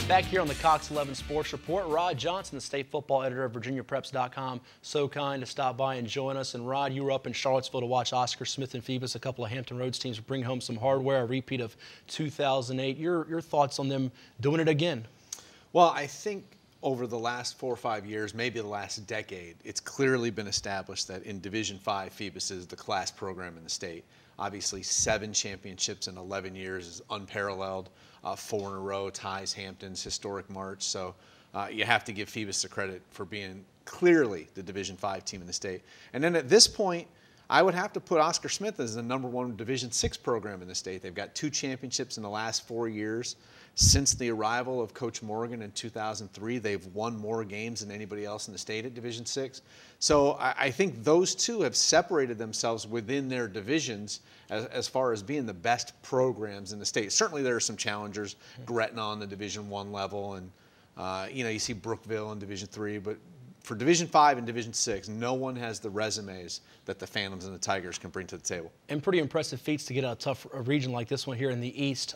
Back here on the Cox 11 Sports Report, Rod Johnson, the state football editor of VirginiaPreps.com, so kind to stop by and join us. And Rod, you were up in Charlottesville to watch Oscar Smith and Phoebus, a couple of Hampton Roads teams, bring home some hardware, a repeat of 2008. Your thoughts on them doing it again? Well, I think over the last 4 or 5 years, maybe the last decade, it's clearly been established that in Division 5, Phoebus is the class program in the state. Obviously, 7 championships in 11 years is unparalleled. 4 in a row ties Hampton's historic march. So you have to give Phoebus the credit for being clearly the Division 5 team in the state. And then at this point, I would have to put Oscar Smith as the #1 Division 6 program in the state. They've got 2 championships in the last 4 years. Since the arrival of Coach Morgan in 2003, they've won more games than anybody else in the state at Division 6. So I think those two have separated themselves within their divisions as far as being the best programs in the state. Certainly there are some challengers, Gretna on the Division 1 level, and you see Brookville in Division 3, but for Division 5 and Division 6, no one has the resumes that the Phantoms and the Tigers can bring to the table. And pretty impressive feats to get a tough region like this one here in the East.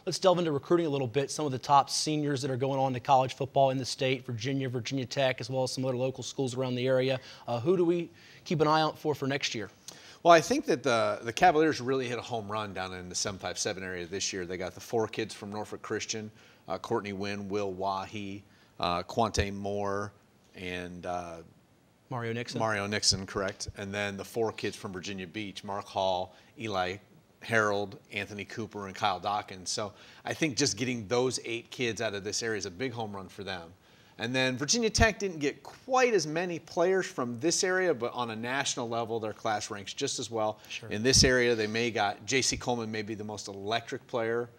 Let's delve into recruiting a little bit. Some of the top seniors that are going on to college football in the state, Virginia, Virginia Tech, as well as some other local schools around the area. Who do we keep an eye out for next year? Well, I think that the Cavaliers really hit a home run down in the 757 area this year. They got the 4 kids from Norfolk Christian, Courtney Wynn, Will Wahi, Quante Moore, and Mario Nixon. Mario Nixon, correct. And then the 4 kids from Virginia Beach, Mark Hall, Eli Harold, Anthony Cooper, and Kyle Dawkins. So I think just getting those 8 kids out of this area is a big home run for them. And then Virginia Tech didn't get quite as many players from this area, but on a national level, their class ranks just as well. Sure. In this area, they may got J.C. Coleman, may be the most electric player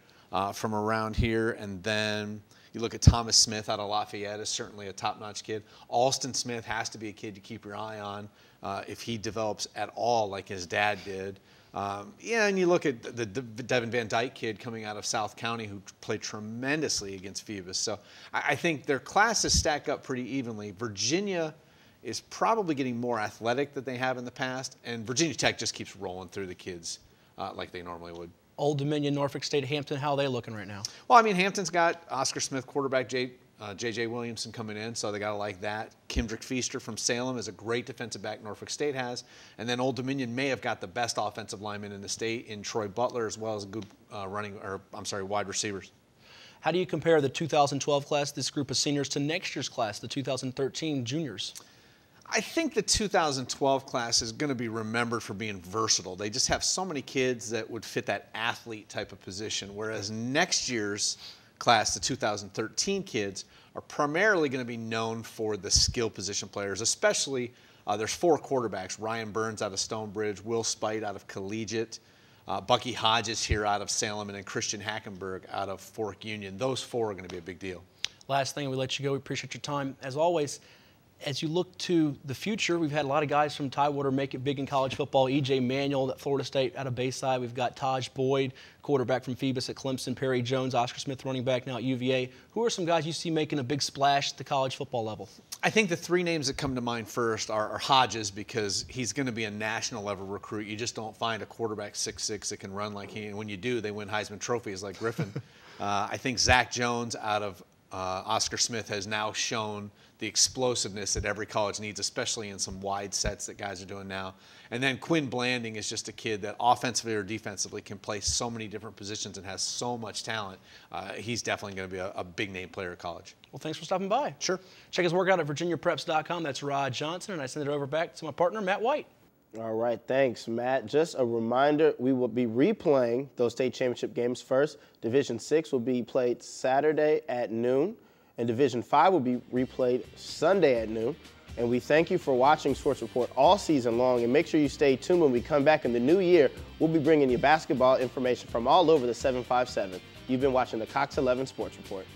from around here. And then you look at Thomas Smith out of Lafayette, is certainly a top-notch kid. Alston Smith has to be a kid to keep your eye on if he develops at all like his dad did. And you look at the Devin Van Dyke kid coming out of South County who played tremendously against Phoebus. So I think their classes stack up pretty evenly. Virginia is probably getting more athletic than they have in the past, and Virginia Tech just keeps rolling through the kids like they normally would. Old Dominion, Norfolk State, Hampton, how are they looking right now? Well, I mean, Hampton's got Oscar Smith quarterback, J.J. Williamson coming in, so they got to like that. Kindrick Feaster from Salem is a great defensive back Norfolk State has. And then Old Dominion may have got the best offensive lineman in the state in Troy Butler, as well as good wide receivers. How do you compare the 2012 class, this group of seniors, to next year's class, the 2013 juniors? I think the 2012 class is going to be remembered for being versatile. They just have so many kids that would fit that athlete type of position, whereas next year's class, the 2013 kids, are primarily going to be known for the skill position players, especially there's 4 quarterbacks, Ryan Burns out of Stonebridge, Will Spite out of Collegiate, Bucky Hodges here out of Salem, and then Christian Hackenberg out of Fork Union. Those 4 are going to be a big deal. Last thing, we let you go. We appreciate your time. As always, as you look to the future, we've had a lot of guys from Tidewater make it big in college football. E.J. Manuel at Florida State out of Bayside. We've got Taj Boyd, quarterback from Phoebus at Clemson. Perry Jones, Oscar Smith, running back now at UVA. Who are some guys you see making a big splash at the college football level? I think the 3 names that come to mind first are Hodges, because he's going to be a national level recruit. You just don't find a quarterback 6'6" that can run like he, and when you do, they win Heisman trophies like Griffin. I think Zach Jones out of Oscar Smith has now shown the explosiveness that every college needs, especially in some wide sets that guys are doing now. And then Quinn Blanding is just a kid that offensively or defensively can play so many different positions and has so much talent. He's definitely going to be a big-name player at college. Well, thanks for stopping by. Sure. Check his work out at VirginiaPreps.com. That's Rod Johnson, and I send it over back to my partner, Matt White. All right, thanks, Matt. Just a reminder, we will be replaying those state championship games first. Division 6 will be played Saturday at noon, and Division 5 will be replayed Sunday at noon. And we thank you for watching Sports Report all season long, and make sure you stay tuned when we come back in the new year. We'll be bringing you basketball information from all over the 757. You've been watching the Cox 11 Sports Report.